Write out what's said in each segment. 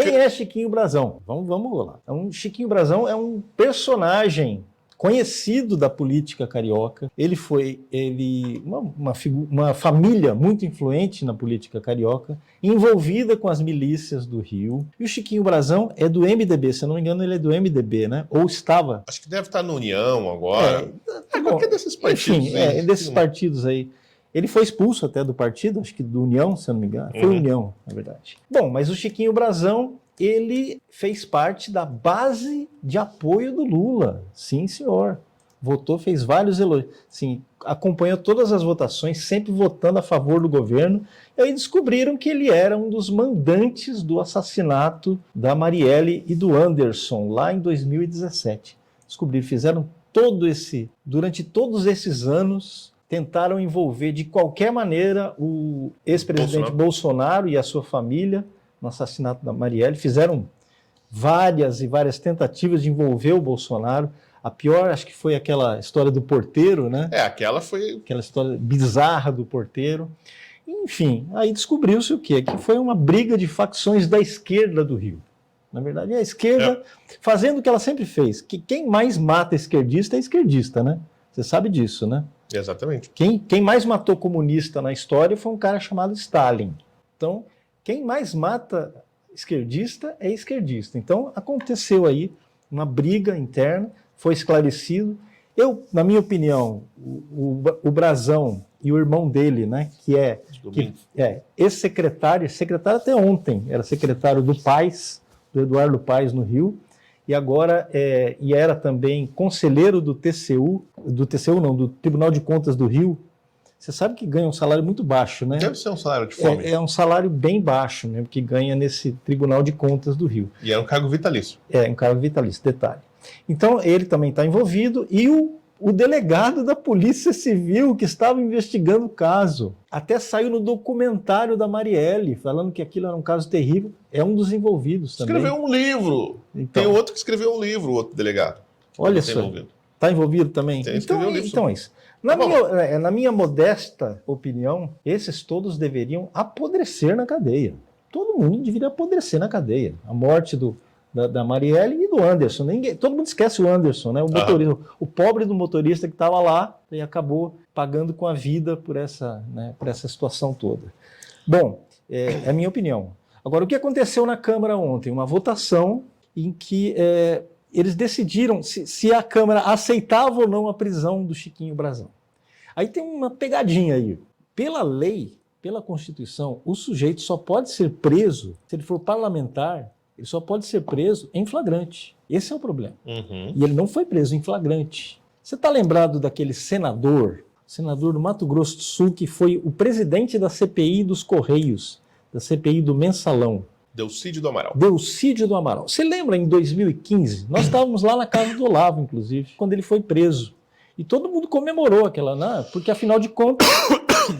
Quem é Chiquinho Brazão? Vamos lá. Chiquinho Brazão é um personagem conhecido da política carioca. Uma família muito influente na política carioca, envolvida com as milícias do Rio. E o Chiquinho Brazão é do MDB, se eu não me engano, ele é do MDB, né? Ou estava. Acho que deve estar na União agora. Qualquer desses partidos. Enfim, desses partidos aí. Ele foi expulso até do partido, acho que do União, se eu não me engano. Foi União, na verdade. Bom, mas o Chiquinho Brazão, ele fez parte da base de apoio do Lula. Sim, senhor. Votou, fez vários elogios. Sim, acompanhou todas as votações, sempre votando a favor do governo. E aí descobriram que ele era um dos mandantes do assassinato da Marielle e do Anderson, lá em 2017. Descobriram, fizeram durante todos esses anos, tentaram envolver de qualquer maneira o ex-presidente Bolsonaro e a sua família no assassinato da Marielle. Fizeram várias tentativas de envolver o Bolsonaro. A pior, acho que foi aquela história do porteiro, né? Aquela história bizarra do porteiro. Enfim, aí descobriu-se o quê? Que foi uma briga de facções da esquerda do Rio. Na verdade, a esquerda fazendo o que ela sempre fez. Que quem mais mata esquerdista é esquerdista, né? Você sabe disso, né? Exatamente. Quem mais matou comunista na história foi um cara chamado Stalin. Então, quem mais mata esquerdista é esquerdista. Então, aconteceu aí uma briga interna, foi esclarecido. Na minha opinião, o Brazão e o irmão dele, né, que é ex-secretário até ontem, era secretário do Paes, do Eduardo Paes no Rio, e agora e era também conselheiro do Tribunal de Contas do Rio. Você sabe que ganha um salário muito baixo, né? Deve ser um salário de fome. É um salário bem baixo mesmo, que ganha nesse Tribunal de Contas do Rio. E é um cargo vitalício. Um cargo vitalício, detalhe. Então, ele também está envolvido, e o delegado da Polícia Civil que estava investigando o caso. Até saiu no documentário da Marielle, falando que aquilo era um caso terrível. É um dos envolvidos também. Escreveu um livro. Então, tem outro que escreveu um livro, o outro delegado. Olha só. Está envolvido também? Escreveu um livro. Então é isso. Na minha modesta opinião, esses todos deveriam apodrecer na cadeia. Todo mundo deveria apodrecer na cadeia. A morte da Marielle e do Anderson. Todo mundo esquece o Anderson, né? O motorista, o pobre do motorista que estava lá e acabou pagando com a vida por essa situação toda. Bom, é a minha opinião. Agora, o que aconteceu na Câmara ontem? Uma votação em que eles decidiram se a Câmara aceitava ou não a prisão do Chiquinho Brazão. Aí tem uma pegadinha aí. Pela lei, pela Constituição, o sujeito só pode ser preso, se ele for parlamentar, ele só pode ser preso em flagrante. Esse é o problema. E ele não foi preso em flagrante. Você está lembrado daquele senador do Mato Grosso do Sul, que foi o presidente da CPI dos Correios, da CPI do Mensalão? Delcídio do Amaral. Delcídio do Amaral. Você lembra, em 2015, nós estávamos lá na casa do Olavo, inclusive, quando ele foi preso. E todo mundo comemorou porque afinal de contas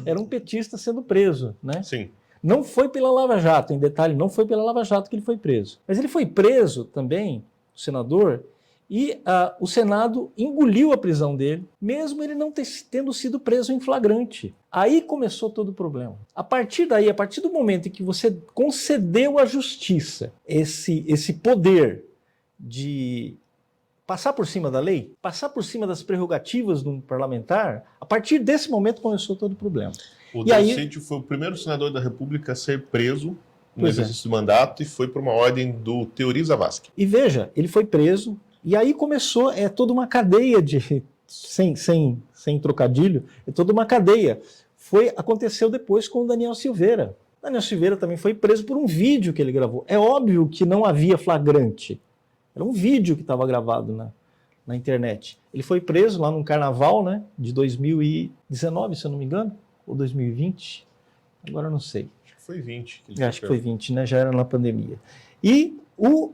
era um petista sendo preso, né? Sim. Não foi pela Lava Jato, em detalhe, não foi pela Lava Jato que ele foi preso. Mas ele foi preso também, o senador, e o Senado engoliu a prisão dele, mesmo ele não tendo sido preso em flagrante. Aí começou todo o problema. A partir daí, a partir do momento em que você concedeu à justiça esse poder de passar por cima da lei, passar por cima das prerrogativas de um parlamentar, a partir desse momento começou todo o problema. O Delcídio foi o primeiro senador da República a ser preso no exercício do mandato e foi por uma ordem do Teori Zavascki. E veja, ele foi preso, e aí começou toda uma cadeia sem trocadilho, toda uma cadeia. Aconteceu depois com o Daniel Silveira. Daniel Silveira também foi preso por um vídeo que ele gravou. É óbvio que não havia flagrante. Era um vídeo que estava gravado na internet. Ele foi preso lá num carnaval, né, de 2019, se eu não me engano, ou 2020, agora eu não sei. Acho que foi 20. Acho que foi 20, né, já era na pandemia. E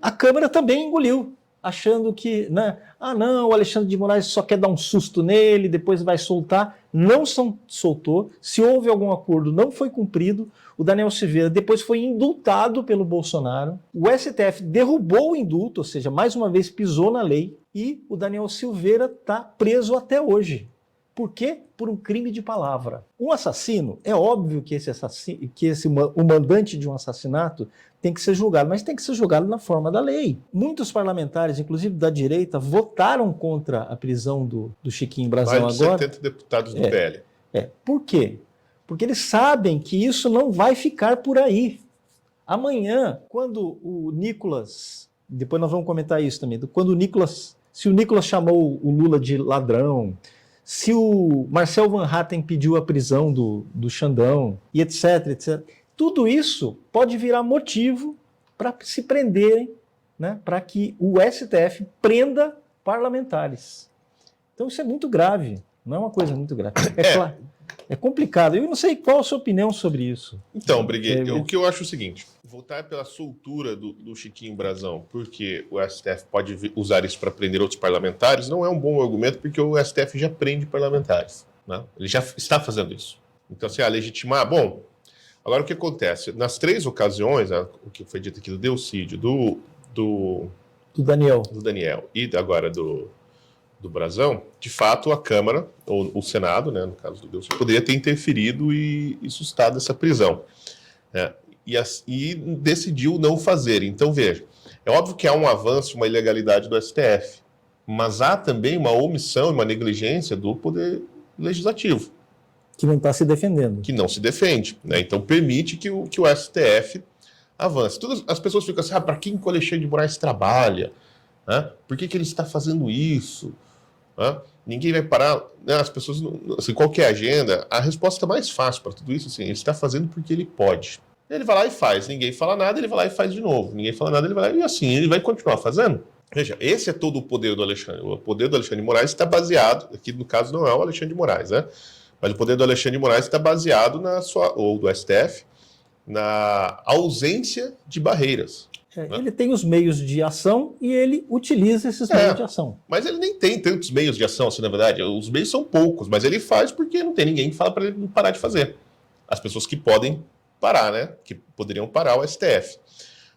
a Câmara também engoliu, achando que, né, o Alexandre de Moraes só quer dar um susto nele, depois vai soltar. Não soltou. Se houve algum acordo, não foi cumprido. O Daniel Silveira depois foi indultado pelo Bolsonaro. O STF derrubou o indulto, ou seja, mais uma vez pisou na lei. E o Daniel Silveira está preso até hoje. Por quê? Por um crime de palavra. Um assassino, é óbvio que o mandante de um assassinato tem que ser julgado, mas tem que ser julgado na forma da lei. Muitos parlamentares, inclusive da direita, votaram contra a prisão do Chiquinho Brazão Mais de agora. 70 deputados do PL. Por quê? Porque eles sabem que isso não vai ficar por aí. Amanhã, quando o Nicolas, depois nós vamos comentar isso também, se o Nicolas chamou o Lula de ladrão, se o Marcel Van Hatten pediu a prisão do Xandão, e etc, etc, tudo isso pode virar motivo para se prenderem, né, para que o STF prenda parlamentares. Então isso é muito grave, não é uma coisa muito grave. Claro, é complicado. Eu não sei qual a sua opinião sobre isso. Então, Briguet, o que eu acho é o seguinte, votar pela soltura do Chiquinho Brazão, porque o STF pode usar isso para prender outros parlamentares, não é um bom argumento, porque o STF já prende parlamentares, né? Ele já está fazendo isso. Então, se legitimar, bom, agora o que acontece? Nas 3 ocasiões, o que foi dito aqui do Delcídio, do Daniel e agora do Brazão, de fato a Câmara, ou o Senado, né, no caso do Delcídio, poderia ter interferido e sustado essa prisão, né? E decidiu não fazer. Então, veja, é óbvio que há um avanço, uma ilegalidade do STF, mas há também uma omissão e uma negligência do Poder Legislativo. Que não está se defendendo. Que não se defende, né? Então, permite que o STF avance. As pessoas ficam assim, para quem o Alexandre de Moraes trabalha? Né? Por que ele está fazendo isso? Né? Ninguém vai parar, né? As pessoas, assim, qual que é a agenda? A resposta mais fácil para tudo isso, assim, ele está fazendo porque ele pode. Ele vai lá e faz, ninguém fala nada, ele vai lá e faz de novo. Ninguém fala nada, ele vai lá e assim, ele vai continuar fazendo. Veja, esse é todo o poder do Alexandre. O poder do Alexandre de Moraes está baseado, aqui no caso não é o Alexandre de Moraes, né? Mas o poder do Alexandre de Moraes está baseado ou do STF, na ausência de barreiras. Né? Ele tem os meios de ação e ele utiliza esses meios de ação. Mas ele nem tem tantos meios de ação, assim, na verdade. Os meios são poucos, mas ele faz porque não tem ninguém que fala para ele não parar de fazer. As pessoas que podem parar, né? Que poderiam parar o STF.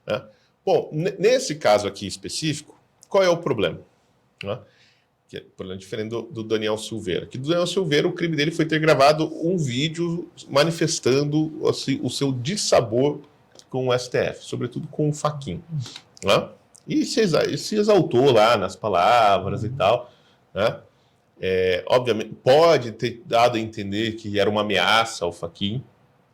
Né? Bom, nesse caso aqui específico, qual é o problema? Né? Que é um problema diferente do Daniel Silveira. Que do Daniel Silveira, o crime dele foi ter gravado um vídeo manifestando assim, o seu dissabor com o STF, sobretudo com o Fachin. Né? E se exaltou lá nas palavras e tal. Né? Obviamente, pode ter dado a entender que era uma ameaça ao Fachin,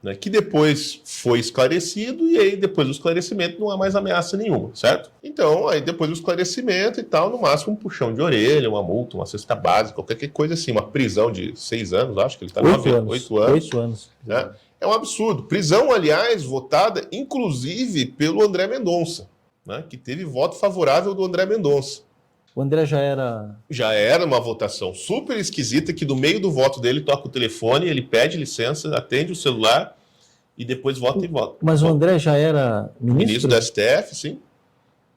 né, que depois foi esclarecido, e aí depois do esclarecimento não há mais ameaça nenhuma, certo? Então, aí depois do esclarecimento e tal, no máximo um puxão de orelha, uma multa, uma cesta básica, qualquer coisa assim, uma prisão de 6 anos, acho que ele está 8 anos. Né? É um absurdo. Prisão, aliás, votada inclusive pelo André Mendonça, né, que teve voto favorável do André Mendonça. O André já era... Já era uma votação super esquisita, que no meio do voto dele toca o telefone, ele pede licença, atende o celular e depois vota e vota. Mas o André já era ministro do STF, sim.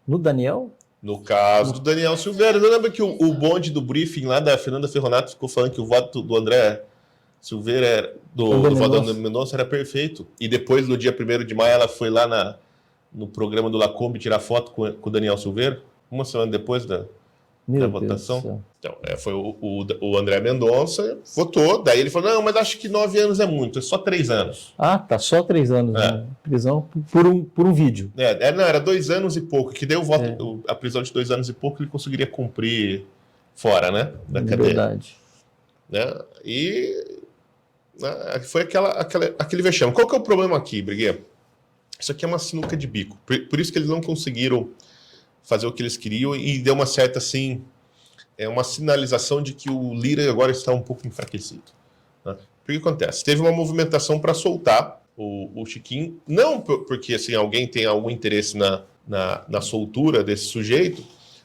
No Daniel? No caso do Daniel Silveira. Não lembra que o bonde do briefing lá da Fernanda Ferronato ficou falando que o voto do André Silveira, do voto do André Mendonça era perfeito. E depois, no dia 1º de maio, ela foi lá no programa do Lacombe tirar foto com o Daniel Silveira, uma semana depois da votação. Então, foi o André Mendonça votou, daí ele falou, não, mas acho que 9 anos é muito, é só 3 anos. Ah, tá, só 3 anos, né? Prisão por um vídeo. Não, era 2 anos e pouco, que deu o voto, a prisão de 2 anos e pouco ele conseguiria cumprir fora, né, da cadeia. Verdade. Né? E foi aquele vexame. Qual que é o problema aqui, Briguet? Isso aqui é uma sinuca de bico, por isso que eles não conseguiram fazer o que eles queriam e deu uma certa, assim, uma sinalização de que o Lira agora está um pouco enfraquecido. Né? Por que acontece? Teve uma movimentação para soltar o Chiquinho, não porque assim, alguém tem algum interesse na soltura desse sujeito,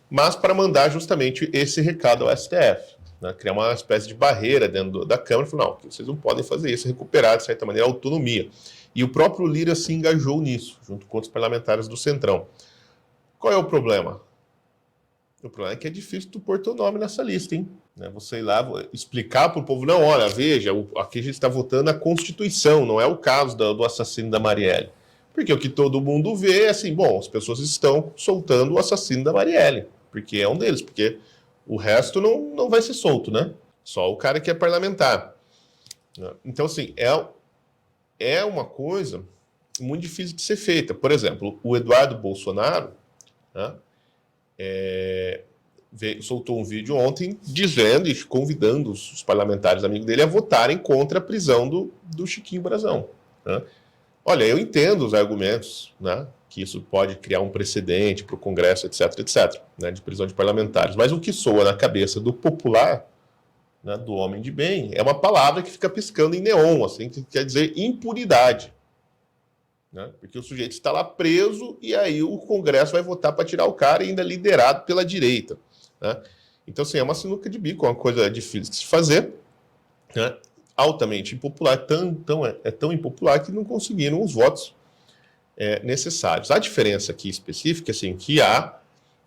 mas para mandar justamente esse recado ao STF. Né? Criar uma espécie de barreira dentro da Câmara e falar, não, vocês não podem fazer isso, recuperar, de certa maneira, a autonomia. E o próprio Lira se engajou nisso, junto com outros parlamentares do Centrão. Qual é o problema? O problema é que é difícil tu pôr teu nome nessa lista, hein? Você ir lá explicar para o povo, não, olha, veja, aqui a gente está votando a Constituição, não é o caso do assassino da Marielle. Porque o que todo mundo vê é assim, bom, as pessoas estão soltando o assassino da Marielle, porque é um deles, porque o resto não vai ser solto, né? Só o cara que é parlamentar. Então, assim, é uma coisa muito difícil de ser feita. Por exemplo, o Eduardo Bolsonaro, né, soltou um vídeo ontem dizendo e convidando os parlamentares amigos dele a votarem contra a prisão do Chiquinho Brazão. Né? Olha, eu entendo os argumentos, né, que isso pode criar um precedente para o Congresso, etc, etc, né, de prisão de parlamentares, mas o que soa na cabeça do popular, né, do homem de bem, é uma palavra que fica piscando em neon, assim, que quer dizer impunidade. Né? Porque o sujeito está lá preso e aí o Congresso vai votar para tirar o cara, ainda liderado pela direita. Né? Então, assim, é uma sinuca de bico, é uma coisa difícil de se fazer, né? Altamente impopular, é tão impopular que não conseguiram os votos necessários. A diferença aqui específica, assim, que há,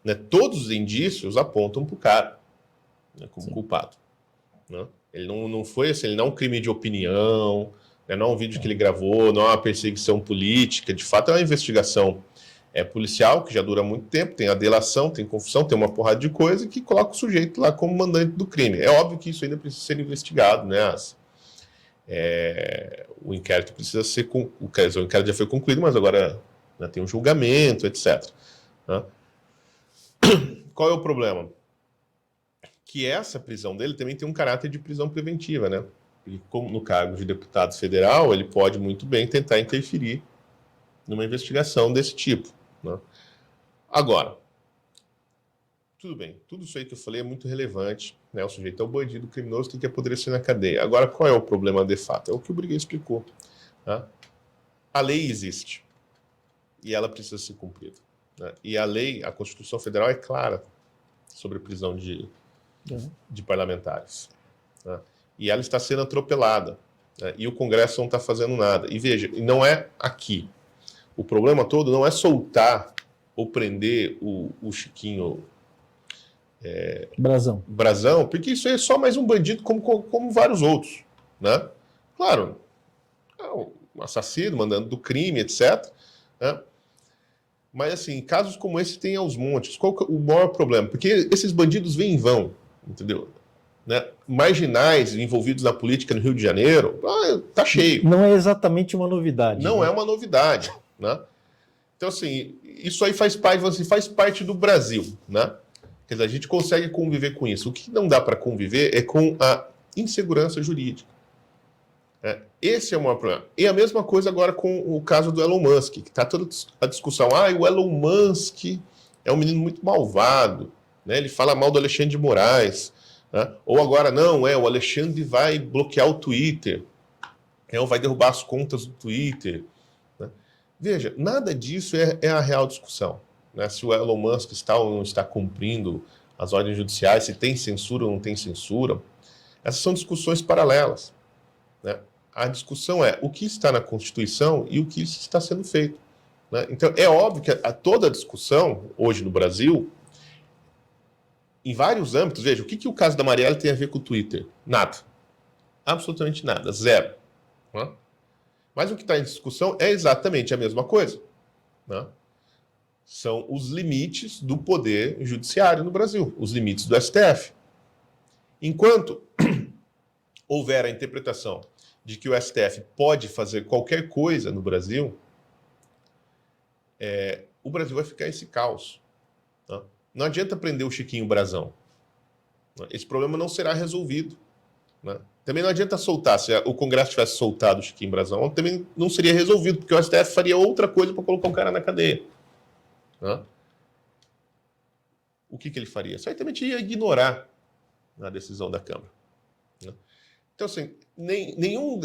né, todos os indícios apontam para o cara, né, como culpado. Né? Ele não foi assim, ele não é um crime de opinião, né, não é um vídeo que ele gravou, não é uma perseguição política, de fato é uma investigação policial, que já dura muito tempo, tem a delação, tem confissão, tem uma porrada de coisa que coloca o sujeito lá como mandante do crime. É óbvio que isso ainda precisa ser investigado, né? O inquérito precisa ser... o inquérito já foi concluído, mas agora, né, tem um julgamento, etc. Né? Qual é o problema? Que essa prisão dele também tem um caráter de prisão preventiva, né? E como no cargo de deputado federal, ele pode muito bem tentar interferir numa investigação desse tipo. Né? Agora, tudo bem, tudo isso aí que eu falei é muito relevante, né? O sujeito é o bandido, o criminoso tem que apodrecer na cadeia. Agora, qual é o problema de fato? É o que o Briguet explicou. Né? A lei existe e ela precisa ser cumprida. Né? E a lei, a Constituição Federal é clara sobre a prisão de parlamentares. Né? E ela está sendo atropelada. Né? E o Congresso não está fazendo nada. E veja, não é aqui. O problema todo não é soltar ou prender o Chiquinho Brazão, porque isso aí é só mais um bandido como vários outros. Né? Claro, é um assassino, mandando do crime, etc. Né? Mas, assim, casos como esse tem aos montes. Qual que é o maior problema? Porque esses bandidos vêm e vão, entendeu? Né? Marginais envolvidos na política no Rio de Janeiro, tá cheio. Não é exatamente uma novidade. Não, né? é uma novidade. Né? Então, assim, isso aí faz parte do Brasil. Né? Quer dizer, a gente consegue conviver com isso. O que não dá para conviver é com a insegurança jurídica. Esse é o maior problema. E a mesma coisa agora com o caso do Elon Musk, que está toda a discussão. O Elon Musk é um menino muito malvado, né? Ele fala mal do Alexandre de Moraes. Né? Ou agora, não, o Alexandre vai bloquear o Twitter, ou vai derrubar as contas do Twitter. Né? Veja, nada disso é a real discussão. Né? Se o Elon Musk está ou não está cumprindo as ordens judiciais, se tem censura ou não tem censura, essas são discussões paralelas. Né? A discussão é o que está na Constituição e o que está sendo feito. Né? Então, é óbvio que toda a discussão, hoje no Brasil, em vários âmbitos, veja, o que o caso da Marielle tem a ver com o Twitter? Nada. Absolutamente nada. Zero. Né? Mas o que está em discussão é exatamente a mesma coisa. Né? São os limites do poder judiciário no Brasil, os limites do STF. Enquanto houver a interpretação de que o STF pode fazer qualquer coisa no Brasil, o Brasil vai ficar esse caos. Né? Não adianta prender o Chiquinho Brazão. Né? Esse problema não será resolvido. Né? Também não adianta soltar. Se o Congresso tivesse soltado o Chiquinho Brazão, também não seria resolvido, porque o STF faria outra coisa para colocar um cara na cadeia. Né? O que ele faria? Certamente ia ignorar a decisão da Câmara. Né? Então, assim, nenhum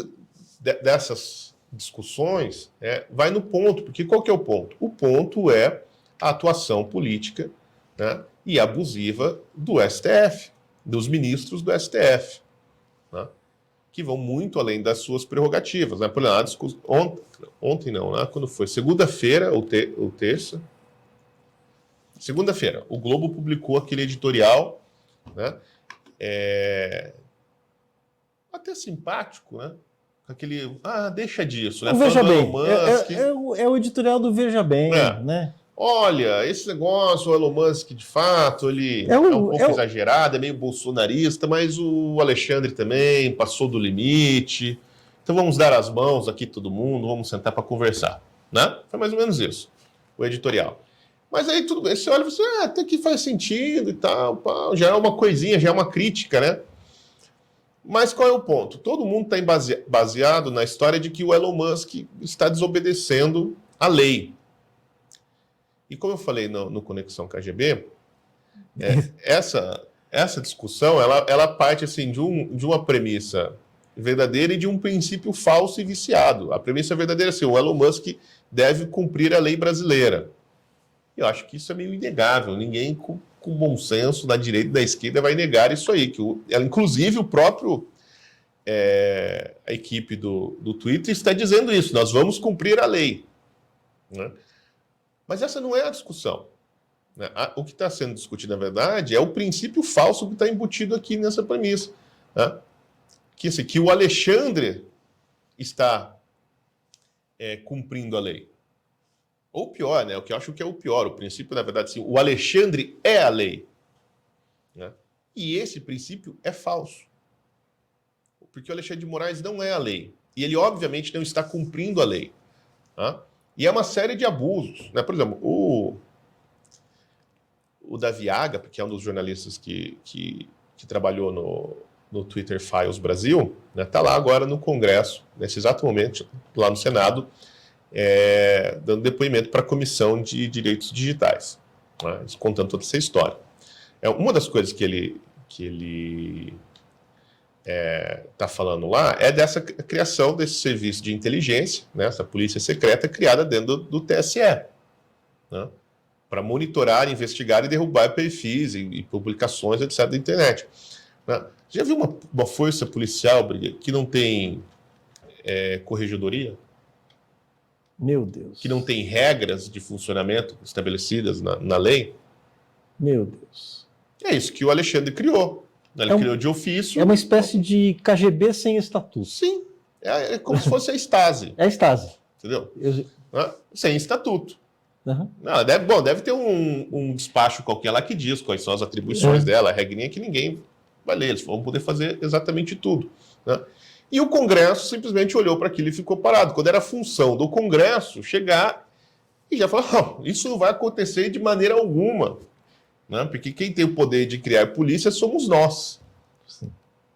dessas discussões vai no ponto, porque qual que é o ponto? O ponto é a atuação política, né, e abusiva do STF, dos ministros do STF, né, que vão muito além das suas prerrogativas. Né? Por exemplo, ontem não, né, quando foi? Segunda-feira ou terça? Segunda-feira, o Globo publicou aquele editorial, né, até simpático, né? Aquele, deixa disso, né? Veja bem, Musk, é o editorial do Veja Bem, né? olha, esse negócio, o Elon Musk, de fato, ele é um pouco exagerado, é meio bolsonarista, mas o Alexandre também passou do limite. Então vamos dar as mãos aqui todo mundo, vamos sentar para conversar, né? Foi mais ou menos isso, o editorial. Mas aí tudo bem, você olha e você, até que faz sentido e tal, pá, já é uma coisinha, já é uma crítica, né? Mas qual é o ponto? Todo mundo está baseado na história de que o Elon Musk está desobedecendo a lei. E como eu falei no Conexão KGB, essa discussão ela parte assim, de uma premissa verdadeira e de um princípio falso e viciado. A premissa verdadeira é assim, o Elon Musk deve cumprir a lei brasileira. Eu acho que isso é meio inegável. Ninguém com bom senso, da direita e da esquerda, vai negar isso aí. Inclusive, o próprio a equipe do Twitter está dizendo isso. Nós vamos cumprir a lei. Né? Mas essa não é a discussão. Né? O que está sendo discutido, na verdade, é o princípio falso que está embutido aqui nessa premissa. Né? Que o Alexandre está cumprindo a lei. Ou pior, né? O que eu acho que é o pior, o princípio, na verdade, assim, o Alexandre é a lei. Né? E esse princípio é falso. Porque o Alexandre de Moraes não é a lei. E ele, obviamente, não está cumprindo a lei. Tá? E é uma série de abusos. Né? Por exemplo, o Davi Aga, que é um dos jornalistas que trabalhou no Twitter Files Brasil, está lá agora no Congresso, nesse exato momento, lá no Senado, dando depoimento para a Comissão de Direitos Digitais, né, contando toda essa história. Uma das coisas que ele está falando lá é dessa criação desse serviço de inteligência, né, essa polícia secreta criada dentro do TSE, né, para monitorar, investigar e derrubar perfis e publicações, etc., da internet. Né. Já viu uma força policial que não tem corregedoria? Meu Deus. Que não tem regras de funcionamento estabelecidas na lei? Meu Deus. É isso que o Alexandre criou. Ele criou de ofício. É uma espécie de KGB sem estatuto. Sim. É como se fosse a Stasi. É a Stasi. Entendeu? Sem estatuto. Uhum. Não, deve ter um despacho qualquer lá que diz quais são as atribuições dela, a regrinha que ninguém vai ler. Eles vão poder fazer exatamente tudo. Né? E o Congresso simplesmente olhou para aquilo e ficou parado. Quando era a função do Congresso chegar e já falar, isso não vai acontecer de maneira alguma. Né? Porque quem tem o poder de criar polícia somos nós.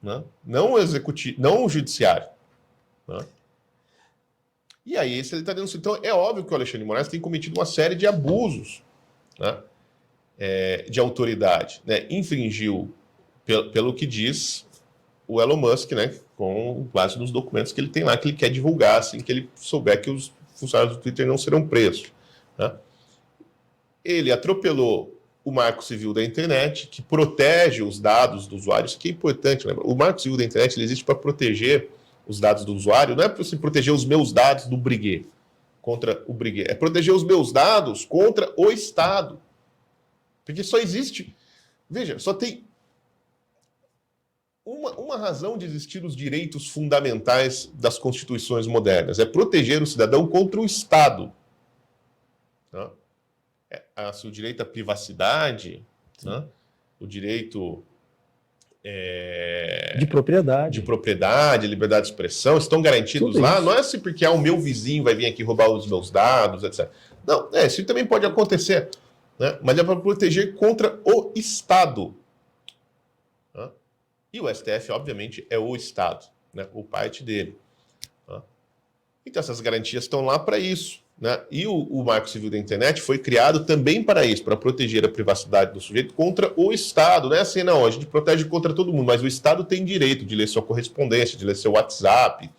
Né? Não o executivo, não o judiciário. Né? E aí ele está denunciando. Então é óbvio que o Alexandre de Moraes tem cometido uma série de abusos, né? De autoridade. Né? Infringiu, pelo que diz o Elon Musk, né, com base nos documentos que ele tem lá, que ele quer divulgar, assim que ele souber que os funcionários do Twitter não serão presos. Né? Ele atropelou o Marco Civil da Internet, que protege os dados do usuário. Isso que é importante, lembra? O Marco Civil da Internet ele existe para proteger os dados do usuário, não é para você proteger os meus dados do Briguet, contra o Briguet, é proteger os meus dados contra o Estado. Porque só existe... Veja, só tem uma razão de existir os direitos fundamentais das constituições modernas, é proteger o cidadão contra o Estado. Né? O direito à privacidade, né? O direito de propriedade, liberdade de expressão, estão garantidos tudo lá. Isso. Não é assim porque o meu vizinho vai vir aqui roubar os meus dados, etc. Não, isso também pode acontecer. Né? Mas é para proteger contra o Estado. Né? E o STF, obviamente, é o Estado, né? Ou parte dele. Né? Então, essas garantias estão lá para isso. Né? E o Marco Civil da Internet foi criado também para isso, para proteger a privacidade do sujeito contra o Estado. Não é assim, não, a gente protege contra todo mundo, mas o Estado tem direito de ler sua correspondência, de ler seu WhatsApp,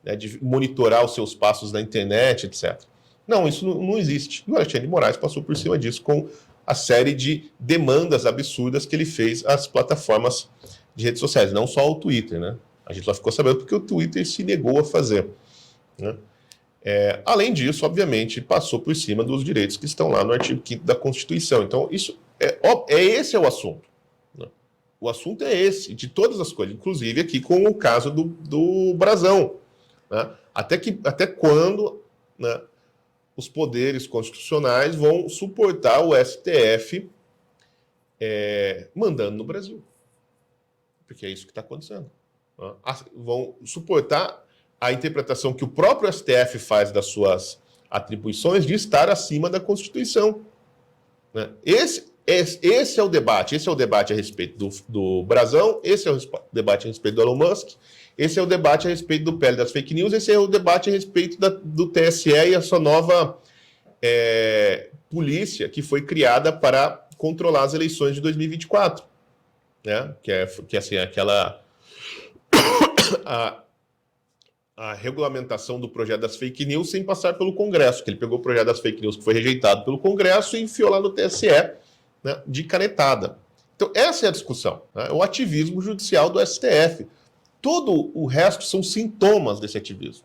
né? De monitorar os seus passos na internet, etc. Não, isso não existe. E o Alexandre de Moraes passou por cima disso com a série de demandas absurdas que ele fez às plataformas de redes sociais, não só ao Twitter, né? A gente só ficou sabendo porque o Twitter se negou a fazer. Né? Além disso, obviamente, passou por cima dos direitos que estão lá no artigo 5º da Constituição. Então, esse é o assunto. Né? O assunto é esse, de todas as coisas, inclusive aqui com o caso do Brazão. Né? Até quando, né, os poderes constitucionais vão suportar o STF mandando no Brasil. Porque é isso que está acontecendo. Vão suportar a interpretação que o próprio STF faz das suas atribuições de estar acima da Constituição. Né? Esse é o debate. Esse é o debate a respeito do Brasão, esse é o debate a respeito do Elon Musk, esse é o debate a respeito do PL das fake news, esse é o debate a respeito do TSE e a sua nova polícia que foi criada para controlar as eleições de 2024. Né? Que assim, aquela... a regulamentação do projeto das fake news sem passar pelo Congresso, que ele pegou o projeto das fake news que foi rejeitado pelo Congresso e enfiou lá no TSE, né, de canetada. Então, essa é a discussão, né? O ativismo judicial do STF. Todo o resto são sintomas desse ativismo.